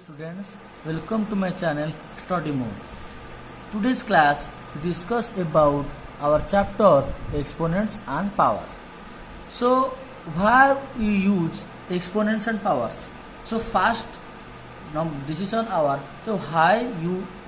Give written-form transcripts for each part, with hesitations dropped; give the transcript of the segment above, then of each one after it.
students, welcome to my channel Study Mode. Today's class we discuss about our chapter exponents and power. So why we use exponents and powers? So first, now this is on our why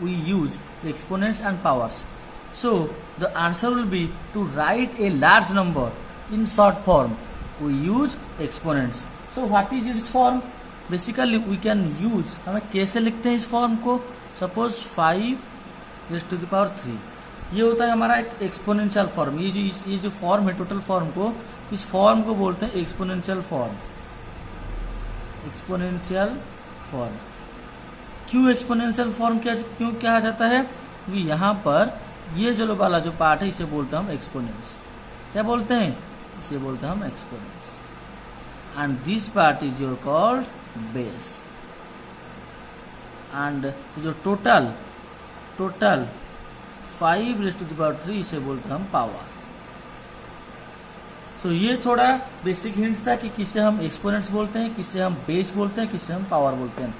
we use exponents and powers. So the answer will be to write a large number in short form. We use exponents. So what is its form? Basically we can use, हमें कैसे लिखते हैं इस form को? Suppose 5⁻³ ये होता है हमारा एक एक्सपोनेंशियल फॉर्म. ये जो फॉर्म है टोटल फॉर्म को, इस फॉर्म को बोलते हैं एक्सपोनेंशियल फॉर्म. एक्सपोनेंशियल फॉर्म क्यों एक्सपोनेंशियल फॉर्म क्यों कहा जाता है? क्योंकि यहाँ पर ये जो वाला जो पार्ट है इसे बोलते हैं हम एक्सपोनेंट्स. क्या बोलते हैं? इसे बोलते हैं हम exponents. And this part is your called base. And जो टोटल 5⁻³ इसे बोलते हैं हम पावर. सो ये थोड़ा बेसिक हिंट था कि किसे हम एक्सपोनेंट्स बोलते हैं, किसे हम बेस बोलते हैं, किसे हम पावर बोलते हैं.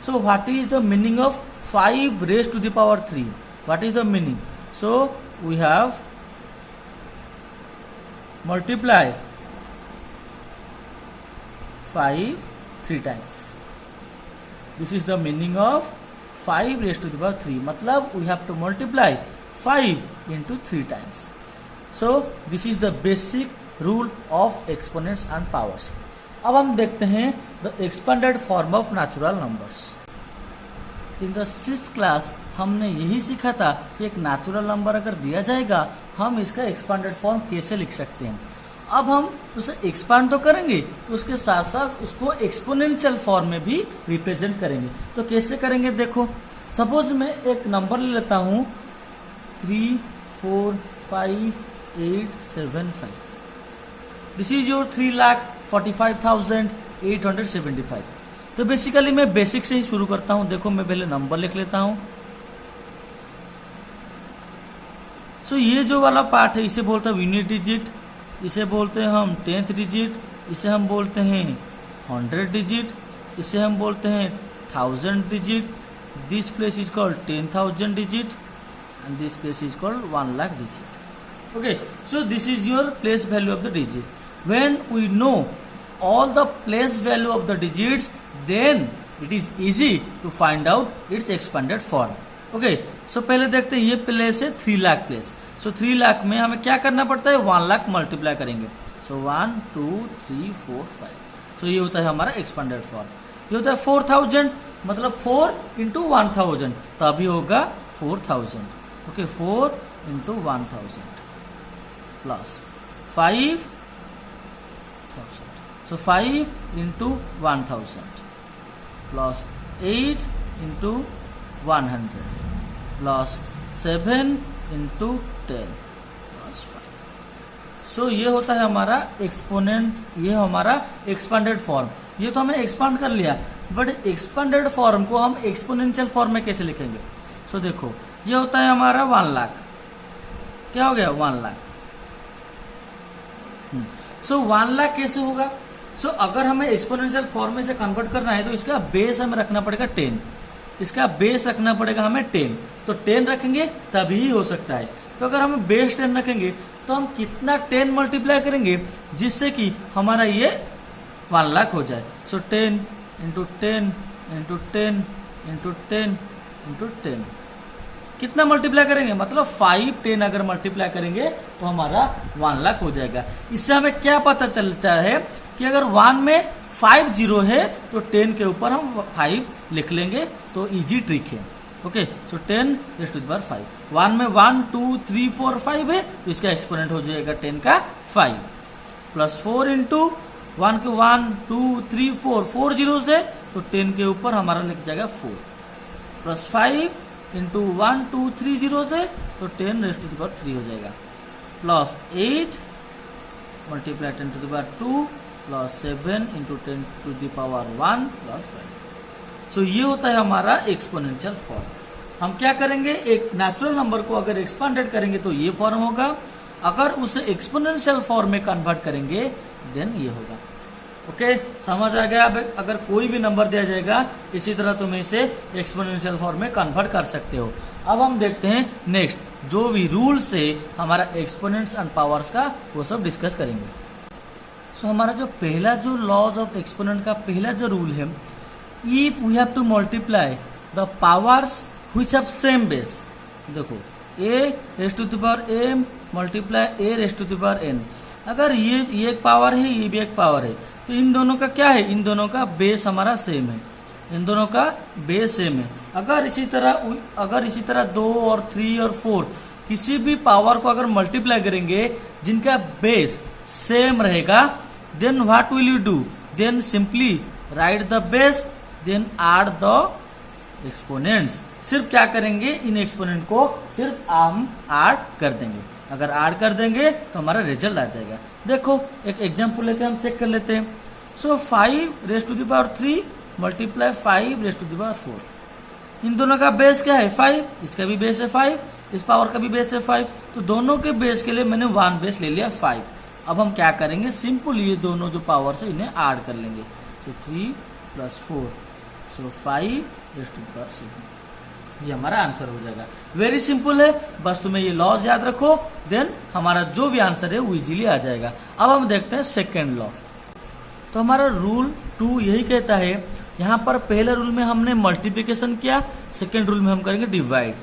So what is the meaning of 5⁻³ what is the meaning? So we have multiply 5 3 times. This is the meaning of 5⁻³. मतलब we have to multiply 5 into 3 times. So this is the basic rule of exponents and powers. अब हम देखते हैं the expanded form of natural numbers. In the 6th class हमने यही सीखा था कि एक नेचुरल नंबर अगर दिया जाएगा हम इसका एक्सपांडेड फॉर्म कैसे लिख सकते हैं. अब हम उसे एक्सपांड तो करेंगे, उसके साथ साथ उसको एक्सपोनेंशियल फॉर्म में भी रिप्रेजेंट करेंगे. तो कैसे करेंगे देखो. सपोज मैं एक नंबर ले लेता हूं 3 4 5 8 7 5. This is your 3,45,875. तो बेसिकली मैं बेसिक से ही शुरू करता हूं. देखो मैं पहले नंबर लिख लेता हूं. सो ये जो वाला पार्ट है इसे बोलते हैं यूनिट डिजिट, इसे बोलते हैं हम 10th डिजिट, इसे हम बोलते हैं 100 डिजिट, इसे हम बोलते हैं 1000 digit. This place is called 10,000 digit and this place is called 1,00,000 digit. Okay, so this is your place value of the digit. When we know all the place value of the digits, then it is easy to find out its expanded form. Okay, so पहले देखते हैं ये place है 3 lakh place. सो 3 लाख में हमें क्या करना पड़ता है? 1 लाख मल्टीप्लाई करेंगे. सो 1 2 3 4 5. सो ये होता है हमारा एक्सपांडेड फॉर्म. ये होता है 4000 मतलब 4 into 1000 तभी होगा 4000. Okay, 4 into 1000 plus 5000. So 5 into 1000 plus 8 into 100 plus 7 into 10 plus 5. So ये होता है हमारा एक्सपोनेंट, ये हमारा एक्सपांडेड फॉर्म. ये तो हमें एक्सपांड कर लिया, बट एक्सपांडेड फॉर्म को हम एक्सपोनेंशियल फॉर्म में कैसे लिखेंगे? सो देखो ये होता है हमारा 1 लाख. क्या हो गया? 1 लाख. सो 1 लाख कैसे होगा? सो अगर हमें एक्सपोनेंशियल फॉर्म में से कन्वर्ट करना है तो इसका बेस हमें रखना पड़ेगा 10. इसका बेस रखना पड़ेगा हमें 10. तो 10 रखेंगे तभी हो सकता है. तो अगर हम बेस 10 रखेंगे तो हम कितना 10 मल्टीप्लाई करेंगे जिससे कि हमारा ये 1 लाख हो जाए. सो 10 into 10 into 10 into 10 into 10 कितना मल्टीप्लाई करेंगे? मतलब 5 10 अगर मल्टीप्लाई करेंगे तो हमारा 1 लाख हो जाएगा. इससे हमें क्या पता चलता है कि अगर 1 में 5 0 है तो 10 के ऊपर हम 5 लिख लेंगे. तो इजी ट्रिक है. ओके, सो 10⁻5. 1 में 1 2 3 4 5 है तो इसका एक्सपोनेंट हो जाएगा 10 का 5 प्लस 4 इंटू 1 के 1 2 3 4 जीरो से तो 10 के ऊपर हमारा लिख जाएगा 4 प्लस 5 इंटू 1 2 3 जीरो से तो 10⁻³ हो जाएगा plus 8 multiply 10⁻² plus 7 into 10⁻1 plus 5. सो ये होता है हमारा एक्सपोनेंशियल फॉर्म. हम क्या करेंगे? एक नेचुरल नंबर को अगर एक्सपांडेड करेंगे तो ये फॉर्म होगा. अगर उसे एक्सपोनेंशियल फॉर्म में कन्वर्ट करेंगे देन ये होगा. ओके, समझ आ गया। अब अगर कोई भी नंबर दिया जाएगा इसी तरह तुम इसे एक्सपोनेंशियल फॉर्म में कन्वर्ट कर सकते हो। अब हम देखते हैं नेक्स्ट जो भी रूल से हमारा एक्सपोनेंट्स एंड पावर्स का वो सब डिस्कस करेंगे। सो हमारा जो पहला जो लॉज ऑफ एक्सपोनेंट का पहला जो रूल है, if we have to multiply the powers which have same base. देखो a raise to the power m multiply a raise to the power n। अगर ये एक पावर है, ये भी एक पावर है, तो इन दोनों का क्या है, इन दोनों का बेस हमारा सेम है, इन दोनों का बेस सेम है। अगर इसी तरह 2 और 3 और 4 किसी भी पावर को अगर मल्टीप्लाई करेंगे जिनका बेस सेम रहेगा, then what will you do, then simply write the base then add the exponents. सिर्फ क्या करेंगे, इन एक्सपोनेंट को सिर्फ हम ऐड कर देंगे। अगर ऐड कर देंगे तो हमारा रिजल्ट आ जाएगा। देखो एक एग्जांपल लेके हम चेक कर लेते हैं। So 5 raise to the power 3 multiply 5 raise to the power 4। इन दोनों का बेस क्या है 5, इसका भी बेस है 5, इस पावर का भी बेस है 5, तो दोनों के बेस के लिए मैंने 1 बेस ले लिया 5। अब हम क्या करेंगे, सिंपल ये दोनों जो पावर है इन्हें ऐड कर लेंगे। सो 3 + 4 सो 5 रेज़ टू द पावर 7। ये हमारा आंसर हो जाएगा। वेरी सिंपल है, बस तुम्हें ये लॉज याद रखो, देन हमारा जो भी आंसर है वो इजीली आ जाएगा। अब हम देखते हैं सेकेंड लॉ। तो हमारा रूल 2 यही कहता है, यहाँ पर पहले रूल में हमने मल्टीप्लिकेशन किया, सेकेंड रूल में हम करेंगे divide.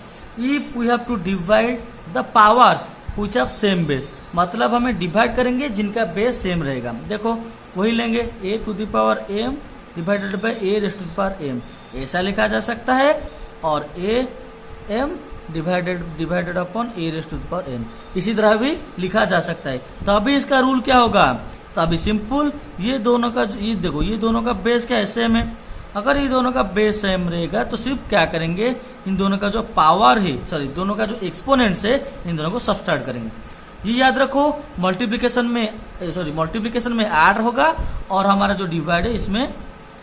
If we have to divide the powers which have same base, मतलब हमें डिवाइड करेंगे जिनका बेस सेम रहेगा। देखो वही लेंगे a to the power m divided by a raise to the power m, ऐसा लिखा जा सकता है, और a m divided upon a raise to the power n इसी तरह भी लिखा जा सकता है। तो अभी इसका रूल क्या होगा, तो अभी सिंपल ये दोनों का ये देखो ये दोनों का बेस क्या है, सेम है। अगर ये दोनों का बेस सेम रहेगा तो सिर्फ क्या करेंगे, इन दोनों का जो पावर है, सॉरी दोनों का जो एक्सपोनेंट्स है, इन दोनों को सब्सट्रैक्ट करेंगे। ये याद रखो, मल्टीप्लिकेशन में ऐड होगा और हमारा जो डिवाइड है इसमें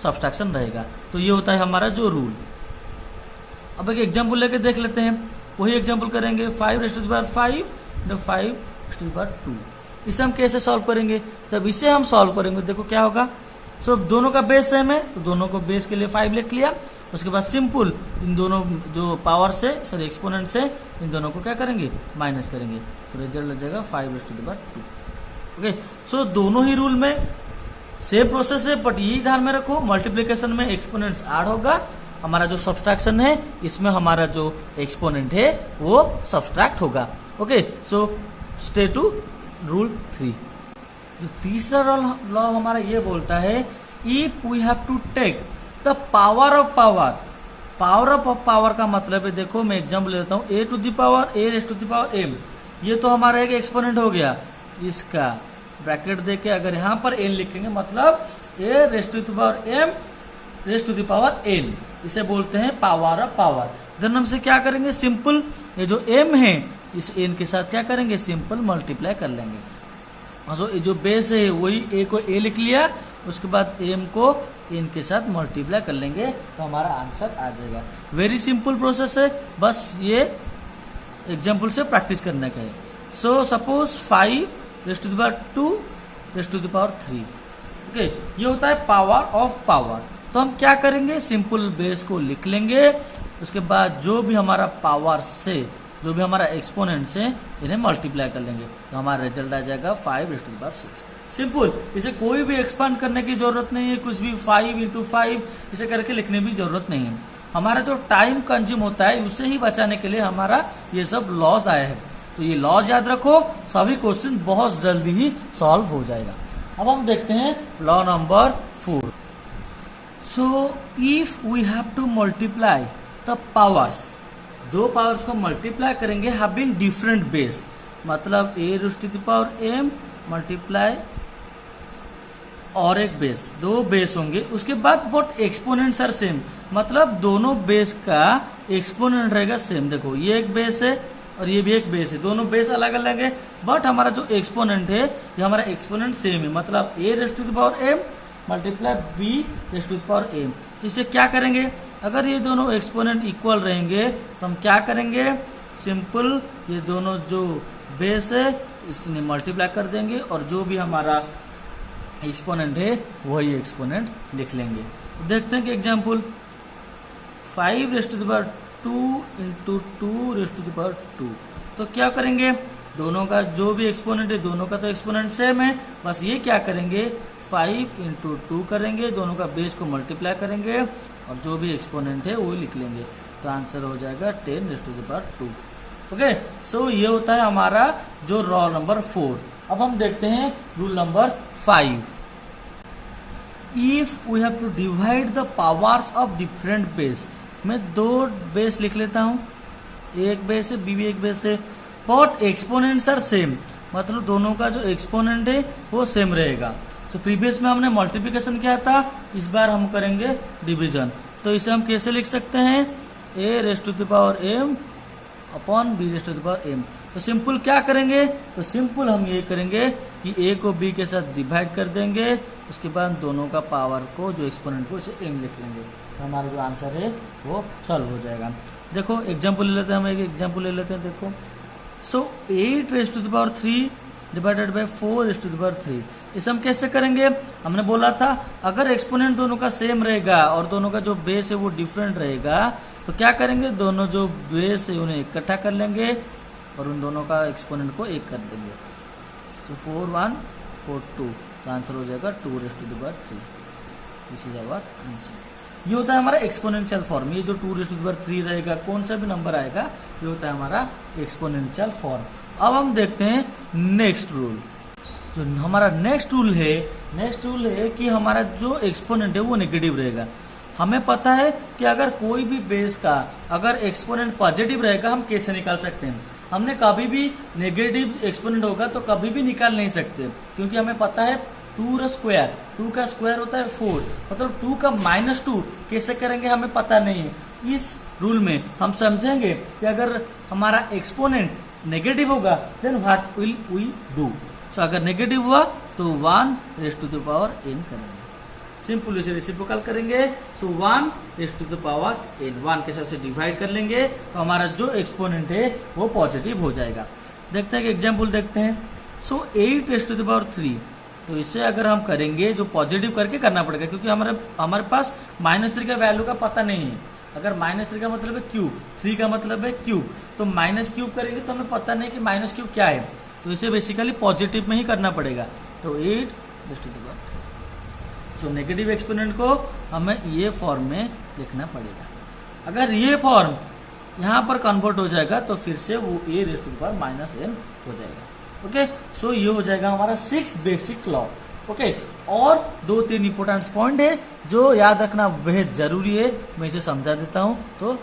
सब्सट्रैक्शन रहेगा। तो ये होता है हमारा जो रूल। अब एक एग्जाम्पल लेके देख लेते हैं, वही एग्जाम्पल करेंगे 5 raise to the power 5 5 raise to the power 2। इसे हम कैसे सॉल्व करेंगे, जब इसे हम सॉल्व करेंगे देखो क्या होगा। सो दोनों का बेस सेम है तो दोनों को बेस के लिए 5 लिख लिया। उसके बाद सिंपल इन दोनों जो पावर से सॉरी एक्सपोनेंट से इन दोनों को क्या करेंगे, माइनस करेंगे, तो रिजल्ट आ जाएगा 5 raise to the power 2। Okay, so दोनों ही रूल में सेम प्रोसेस है, बट यही ध्यान में रखो मल्टीप्लिकेशन में एक्सपोनेंट्स ऐड होगा, हमारा जो सब्सट्रैक्शन है इसमें हमारा जो एक्सपोनेंट है वो सब्सट्रैक्ट होगा। Okay, so stay to rule 3। जो तीसरा लॉ हमारा ये बोलता है, if we have to take the power of power का मतलब है, देखो मैं एग्जाम्पल लेता हूँ, a to the power a raise to the power m। ये तो हमारा एक एक्सपोनेंट हो गया, इसका ब्रैकेट देके अगर यहाँ पर n लिखेंगे मतलब a raise to the power m raise to the power n, इसे बोलते हैं पावर ऑफ पावर। देन हम से क्या करेंगे, सिंपल ये जो m है इस n के साथ क्या करेंगे, सिंपल मल्टीप्लाई कर लेंगे। सो ये जो बेस है वही a को a लिख लिया, उसके बाद m को n के साथ मल्टीप्लाई कर लेंगे तो हमारा आंसर आ जाएगा। वेरी सिंपल प्रोसेस है, बस ये एग्जाम्पल से प्रैक्टिस करने का है। So suppose 5 raise to the power 2 raise to the power 3। Okay, ये होता है पावर ऑफ पावर। तो हम क्या करेंगे, सिंपल बेस को लिख लेंगे, उसके बाद जो भी हमारा पावर से जो भी हमारा एक्सपोनेंट से इन्हें मल्टीप्लाई कर लेंगे तो हमारा रिजल्ट आ जाएगा 5 raise to the power 6। Simple, इसे कोई भी एक्सपांड करने की जरूरत नहीं है, कुछ भी 5 × 5 इसे करके लिखने की जरूरत नहीं है। हमारा जो टाइम कंज्यूम होता है उसे ही बचाने के लिए हमारा ये सब लॉज आया है। तो ये लॉज याद रखो, सभी क्वेश्चन बहुत जल्दी ही सॉल्व हो जाएगा। अब हम देखते हैं law number 4। So if we have to multiply the powers, दो पावर्स को मल्टीप्लाई करेंगे हैविंग डिफरेंट बेस, मतलब a raise to the power m multiply और एक बेस, दो बेस होंगे, उसके बाद बोथ एक्सपोनेंट्स आर सेम, मतलब दोनों बेस का एक्सपोनेंट रहेगा सेम। देखो ये एक बेस है और ये भी एक बेस है, दोनों बेस अलग अलग है, बट हमारा जो एक्सपोनेंट है ये हमारा एक्सपोनेंट सेम है, मतलब a raise to the power m multiply b raise to the power m। इसे क्या करेंगे, अगर ये दोनों एक्सपोनेंट इक्वल रहेंगे तो हम क्या करेंगे, सिंपल ये दोनों जो बेस है इन्हें मल्टीप्लाई कर देंगे और जो भी हमारा एक्सपोनेंट है वही एक्सपोनेंट लिख लेंगे। देखते हैं कि example 5 raise to the power 2 into 2 raise to the power 2, तो क्या करेंगे, दोनों का जो भी एक्सपोनेंट है दोनों का तो एक्सपोनेंट सेम है, बस ये क्या करेंगे 5 इंटू 2 करेंगे, दोनों का बेस को मल्टीप्लाई करेंगे और जो भी एक्सपोनेंट है वो लिख लेंगे, तो आंसर हो जाएगा 10 raise to the power 2। Okay, so ये होता है हमारा जो रूल नंबर 4। अब हम देखते हैं rule number 5। If we have to divide the powers of different base, मैं 2 बेस लिख लेता हूं, एक बेस है बी भी एक बेस है, बट एक्सपोनेंट्स आर सेम, मतलब दोनों का जो एक्सपोनेंट है वो सेम रहेगा। तो प्रीवियस में हमने मल्टीप्लिकेशन किया था, इस बार हम करेंगे डिवीजन, तो इसे हम कैसे लिख सकते हैं, a raise to the power m upon b raise to the power m। तो सिंपल क्या करेंगे, तो सिंपल हम ये करेंगे कि a को b के साथ डिवाइड कर देंगे, उसके बाद दोनों का पावर को जो एक्सपोनेंट को इसे m लिख लेंगे, तो हमारा जो आंसर है वो सॉल्व हो जाएगा। देखो एग्जाम्पल ले लेते हैं, हम एक एग्जाम्पल ले लेते हैं। देखो so 8 raise to the power 3 divided by 4 raise to the power 3, इसे हम कैसे करेंगे, हमने बोला था अगर एक्सपोनेंट दोनों का सेम रहेगा और दोनों का जो बेस है वो डिफरेंट रहेगा, तो क्या करेंगे, दोनों जो बेस है उन्हें इकट्ठा कर लेंगे और उन दोनों का एक्सपोनेंट को 1 कर देंगे, तो 4 1 4 2, तो आंसर हो जाएगा 2 raise to the power 3। This is our answer. ये होता है हमारा एक्सपोनेंशियल फॉर्म, ये जो 2 रेज़ टू द पावर 3 रहेगा, कौन सा भी नंबर आएगा, ये होता है हमारा एक्सपोनेंशियल फॉर्म। अब हम देखते हैं नेक्स्ट रूल। जो हमारा नेक्स्ट रूल है कि हमारा जो एक्सपोनेंट है वो नेगेटिव रहेगा। हमें पता है कि अगर कोई भी बेस का अगर एक्सपोनेंट पॉजिटिव रहेगा हम कैसे निकाल सकते हैं, हमने कभी भी नेगेटिव एक्सपोनेंट होगा तो कभी भी निकाल नहीं सकते, क्योंकि हमें पता है 2 स्क्वायर, 2 का स्क्वायर होता है 4, मतलब 2 का -2 कैसे करेंगे हमें पता नहीं है। इस रूल में हम समझेंगे कि अगर हमारा एक्सपोनेंट नेगेटिव होगा then what will we do. So अगर नेगेटिव हुआ तो 1 raise to the power n करेंगे, सिंपल इसे रेसिप्रोकल करेंगे, so 1 raise to the power n, 1 के साथ से डिवाइड कर लेंगे तो हमारा जो एक्सपोनेंट है वो पॉजिटिव हो जाएगा। देखते हैं कि एग्जाम्पल देखते हैं। सो 8 रेज़ टू द पावर 3, तो इससे अगर हम करेंगे जो पॉजिटिव करके करना पड़ेगा, क्योंकि हमारे पास -3 का वैल्यू का पता नहीं है। अगर -3 का मतलब है क्यूब, 3 का मतलब है क्यूब, तो -3 करेंगे तो हमें पता नहीं कि -3 क्या है, तो इसे बेसिकली पॉजिटिव में ही करना पड़ेगा, तो 8 raise to the power 3। So negative exponent को हमें ये फॉर्म में लिखना पड़ेगा। अगर ये फॉर्म यहाँ पर कन्वर्ट हो जाएगा तो फिर से वो a raise to the power -n हो जाएगा। ओके, सो ये हो जाएगा हमारा 6th बेसिक लॉ। ओके, और 2-3 इंपोर्टेंट पॉइंट है जो याद रखना बेहद जरूरी है, मैं इसे समझा देता हूं। तो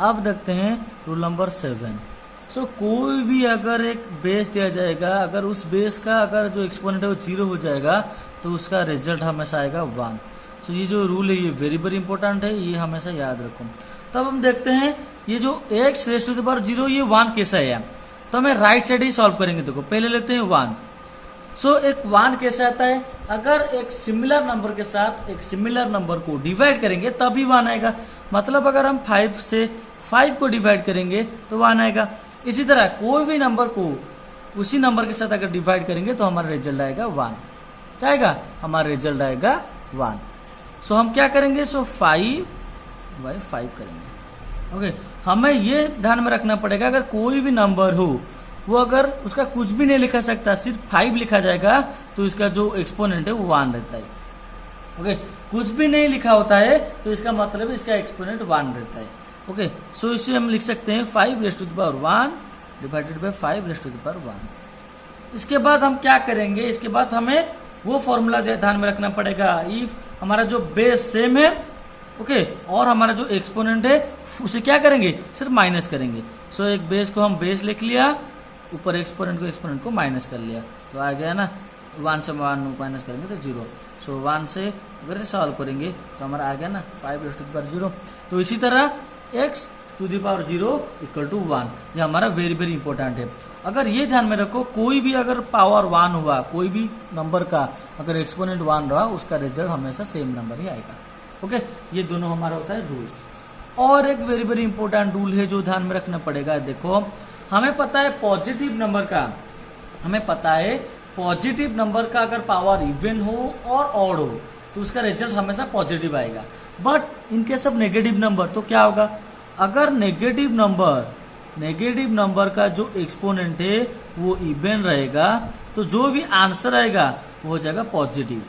अब देखते हैं रूल नंबर 7। सो कोई भी अगर एक बेस दिया जाएगा, अगर उस बेस का अगर जो एक्सपोनेंट है वो 0 हो जाएगा तो उसका रिजल्ट हमेशा आएगा 1। सो ये जो रूल है ये वेरी इंपॉर्टेंट है, ये हमेशा याद रखो। तब हम देखते हैं ये जो x raise to the power 0 ये 1 कैसा है, तो हमें राइट साइड ही सॉल्व करेंगे। देखो पहले लेते हैं 1। सो एक 1 कैसे आता है, अगर एक सिमिलर नंबर के साथ एक सिमिलर नंबर को डिवाइड करेंगे तभी 1 आएगा, मतलब अगर हम 5 से 5 को डिवाइड करेंगे तो 1 आएगा। इसी तरह कोई भी नंबर को उसी नंबर के साथ अगर डिवाइड करेंगे तो हमारा रिजल्ट आएगा 1, क्या आएगा, हमारा रिजल्ट आएगा 1। सो हम क्या करेंगे, सो 5/5 करेंगे। ओके, हमें ये ध्यान में रखना पड़ेगा अगर कोई भी नंबर हो वो अगर उसका कुछ भी नहीं लिखा सकता, सिर्फ 5 लिखा जाएगा तो इसका जो एक्सपोनेंट है वो 1 रहता है। ओके, कुछ भी नहीं लिखा होता है तो इसका मतलब इसका एक्सपोनेंट 1 रहता है। ओके, सो इसे हम लिख सकते हैं 5 raise to the power 1 divided by 5 raise to the power 1। इसके बाद हम क्या करेंगे, इसके बाद हमें वो फॉर्मूला ध्यान में रखना पड़ेगा, इफ हमारा जो बेस सेम है, ओके, और हमारा जो एक्सपोनेंट है उसे क्या करेंगे, सिर्फ माइनस करेंगे। सो एक बेस को हम बेस लिख लिया, ऊपर एक्सपोनेंट को माइनस कर लिया, तो आ गया ना, 1 से 1 माइनस करेंगे तो 0। सो 1 से अगर सॉल्व करेंगे तो हमारा आ गया ना 5 रेज़ टू द पावर 0। तो इसी तरह x to the power 0 equal to 1, ये हमारा वेरी इंपॉर्टेंट है। अगर ये ध्यान में रखो, कोई भी अगर पावर 1 हुआ, कोई भी नंबर का अगर एक्सपोनेंट 1 रहा, उसका रिजल्ट हमेशा सेम नंबर ही आएगा। ओके, ये दोनों हमारा होता है रूल्स। और एक वेरी इंपॉर्टेंट रूल है जो ध्यान में रखना पड़ेगा। देखो हमें पता है पॉजिटिव नंबर का, हमें पता है पॉजिटिव नंबर का अगर पावर इवन हो और ऑड हो तो उसका रिजल्ट हमेशा पॉजिटिव आएगा। But in case of negative number तो क्या होगा, अगर नेगेटिव नंबर का जो एक्सपोनेंट है वो इवन रहेगा तो जो भी आंसर आएगा वो हो जाएगा पॉजिटिव।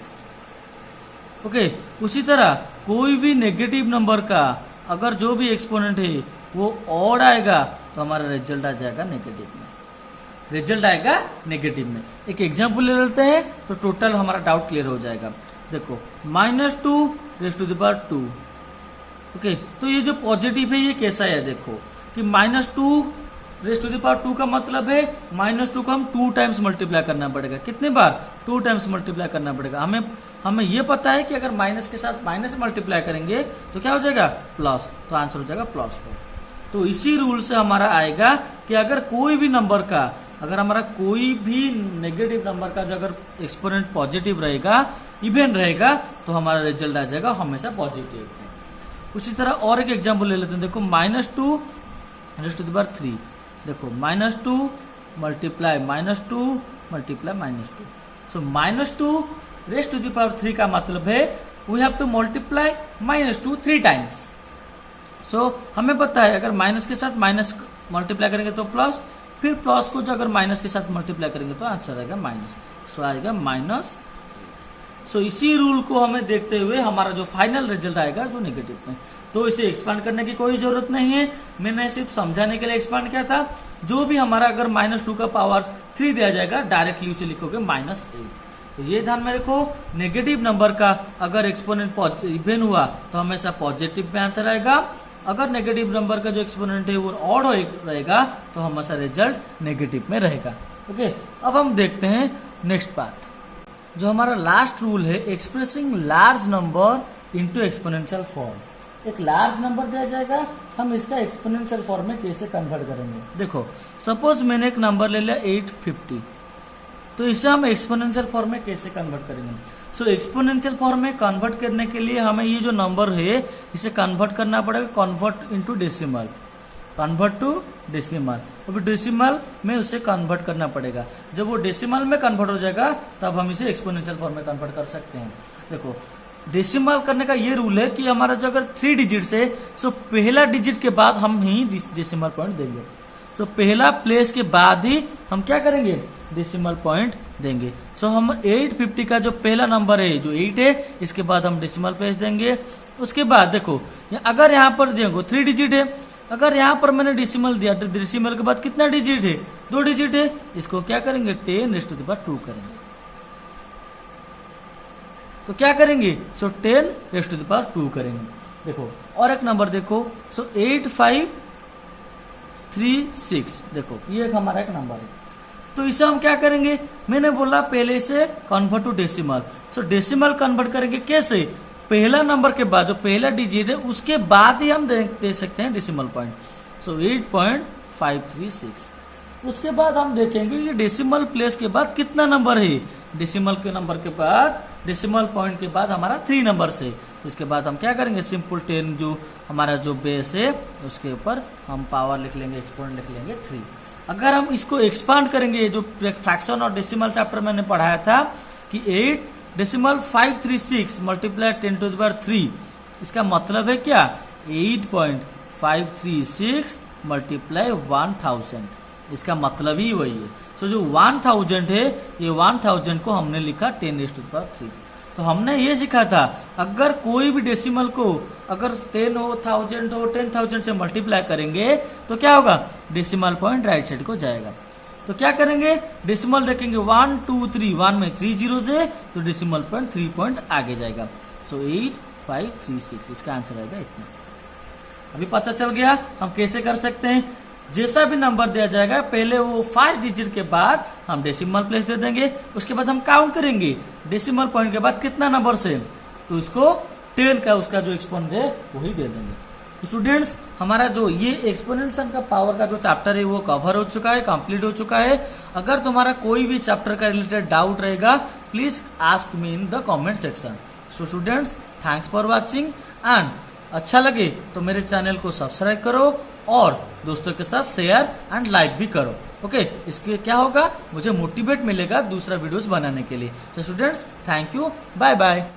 ओके, उसी तरह कोई भी नेगेटिव नंबर का अगर जो भी एक्सपोनेंट है वो ऑड आएगा तो हमारा रिजल्ट आ जाएगा नेगेटिव में। एक एग्जांपल ले लेते हैं तो टोटल हमारा डाउट क्लियर हो जाएगा। देखो -2⁻²। ओके, तो ये जो पॉजिटिव है ये कैसा है, देखो कि -2⁻² का मतलब है -2 को हम 2 टाइम्स मल्टीप्लाई करना पड़ेगा। कितने बार? 2 टाइम्स मल्टीप्लाई करना पड़ेगा। हमें ये पता है कि अगर माइनस के साथ माइनस मल्टीप्लाई करेंगे तो क्या हो जाएगा, प्लस, तो आंसर हो जाएगा +4। तो इसी रूल से हमारा आएगा कि अगर कोई भी नंबर का, अगर हमारा कोई भी नेगेटिव नंबर का जो अगर एक्सपोनेंट पॉजिटिव रहेगा, इवन रहेगा, तो हमारा रिजल्ट आ जाएगा हमेशा पॉजिटिव। उसी तरह और एक एग्जांपल ले लेते हैं। देखो -2⁻³ देखो -2 मल्टीप्लाई -2 मल्टीप्लाई -2। सो -2⁻³ का मतलब है we have to multiply -2 3 times. So हमें पता है अगर माइनस के साथ माइनस मल्टीप्लाई करेंगे तो प्लस, फिर प्लस को जो अगर माइनस के साथ मल्टीप्लाई करेंगे तो आंसर आएगा माइनस। सो आएगा -8। सो इसी रूल को हमें देखते हुए हमारा जो फाइनल रिजल्ट आएगा जो नेगेटिव में, तो इसे एक्सपांड करने की कोई जरूरत नहीं है। मैंने सिर्फ समझाने के लिए एक्सपांड किया था। जो भी हमारा अगर -2 का पावर 3 दिया जाएगा डायरेक्टली उसे लिखोगे -8। तो ये ध्यान में रखो, नेगेटिव नंबर का अगर एक्सपोनेंट इवन हुआ तो हमेशा पॉजिटिव में आंसर आएगा। अगर नेगेटिव नंबर का जो एक्सपोनेंट है वो ऑड रहेगा तो हमेशा रिजल्ट नेगेटिव में रहेगा। ओके, अब हम देखते हैं नेक्स्ट पार्ट। जो हमारा लास्ट रूल है, expressing large number into exponential form. एक लार्ज नंबर दिया जाएगा, हम इसका एक्सपोनेंशियल फॉर्म में कैसे कन्वर्ट करेंगे। देखो सपोज मैंने एक नंबर ले लिया 850, तो इसे हम एक्सपोनेंशियल फॉर्म में कैसे कन्वर्ट करेंगे। सो एक्सपोनेंशियल फॉर्म में कन्वर्ट करने के लिए हमें ये जो नंबर है इसे कन्वर्ट करना पड़ेगा, convert into decimal, convert to decimal. अब डेसिमल में उसे कन्वर्ट करना पड़ेगा। जब वो डेसिमल में कन्वर्ट हो जाएगा तब हम इसे एक्सपोनेंशियल फॉर्म में कन्वर्ट कर सकते हैं। देखो डेसिमल करने का ये रूल है कि हमारा जो अगर 3 डिजिट्स है, सो पहला डिजिट के बाद हम ही डेसिमल पॉइंट देंगे। सो पहला प्लेस के बाद ही हम क्या करेंगे, डेसिमल पॉइंट देंगे। सो हम 850 का जो पहला नंबर है जो 8 है, इसके बाद हम डेसिमल प्लेस देंगे। उसके बाद देखो अगर यहाँ पर देखो 3 डिजिट है, अगर यहाँ पर मैंने डेसिमल दिया तो डेसिमल के बाद कितना डिजिट है, 2 डिजिट है, इसको क्या करेंगे 10⁻² करेंगे। तो क्या करेंगे, सो 10⁻² करेंगे। देखो और एक नंबर देखो, सो 8536, देखो ये एक हमारा एक नंबर है। तो इसे हम क्या करेंगे, मैंने बोला पहले से convert to decimal. So decimal convert करेंगे कैसे, पहला नंबर के बाद जो पहला डिजिट है उसके बाद ही हम दे सकते हैं डेसिमल पॉइंट। सो 8.536। उसके बाद हम देखेंगे ये डेसिमल प्लेस के बाद कितना नंबर है, डेसिमल के नंबर के बाद, डेसिमल पॉइंट के बाद हमारा 3 नंबर से। तो इसके बाद हम क्या करेंगे, सिंपल 10 जो हमारा जो बेस है उसके ऊपर हम पावर लिख लेंगे, एक्सपोनेंट लिख लेंगे 3। अगर हम इसको एक्सपांड करेंगे, जो फ्रैक्शन और डेसिमल चैप्टर मैंने पढ़ाया था कि 8.536 मल्टीप्लाई 10⁻3, इसका मतलब है क्या, 8.536 मल्टीप्लाई 1000, इसका मतलब ही वही है। सो जो 1000 है, ये 1000 को हमने लिखा 10⁻3। तो हमने ये सीखा था अगर कोई भी डेसिमल को अगर 10 हो, 1000 हो, 10,000 से मल्टीप्लाई करेंगे तो क्या होगा, डेसिमल पॉइंट राइट साइड को जाएगा। तो क्या करेंगे, डेसिमल देखेंगे 1 2 3, 1 में 3 जीरोस है तो डेसिमल पॉइंट 3 पॉइंट आगे जाएगा। सो 8536, इसका आंसर आएगा इतना। अभी पता चल गया हम कैसे कर सकते हैं। जैसा भी नंबर दिया जाएगा पहले वो 5 डिजिट के बाद हम डेसिमल प्लेस दे देंगे, उसके बाद हम काउंट करेंगे डेसिमल पॉइंट के बाद कितना नंबर से, तो इसको 10 का उसका जो एक्सपोनेंट है वही दे देंगे। स्टूडेंट्स हमारा जो ये एक्सपोनेंशियल का पावर का जो चैप्टर है वो कवर हो चुका है, कंप्लीट हो चुका है। अगर तुम्हारा कोई भी चैप्टर का रिलेटेड डाउट रहेगा please ask me in the comment section. So students thanks for watching and अच्छा लगे तो मेरे चैनल को सब्सक्राइब करो और दोस्तों के साथ शेयर एंड लाइक भी करो। ओके, इसके क्या होगा, मुझे मोटिवेट मिलेगा दूसरा वीडियोस बनाने के लिए। So students, thank you, bye bye.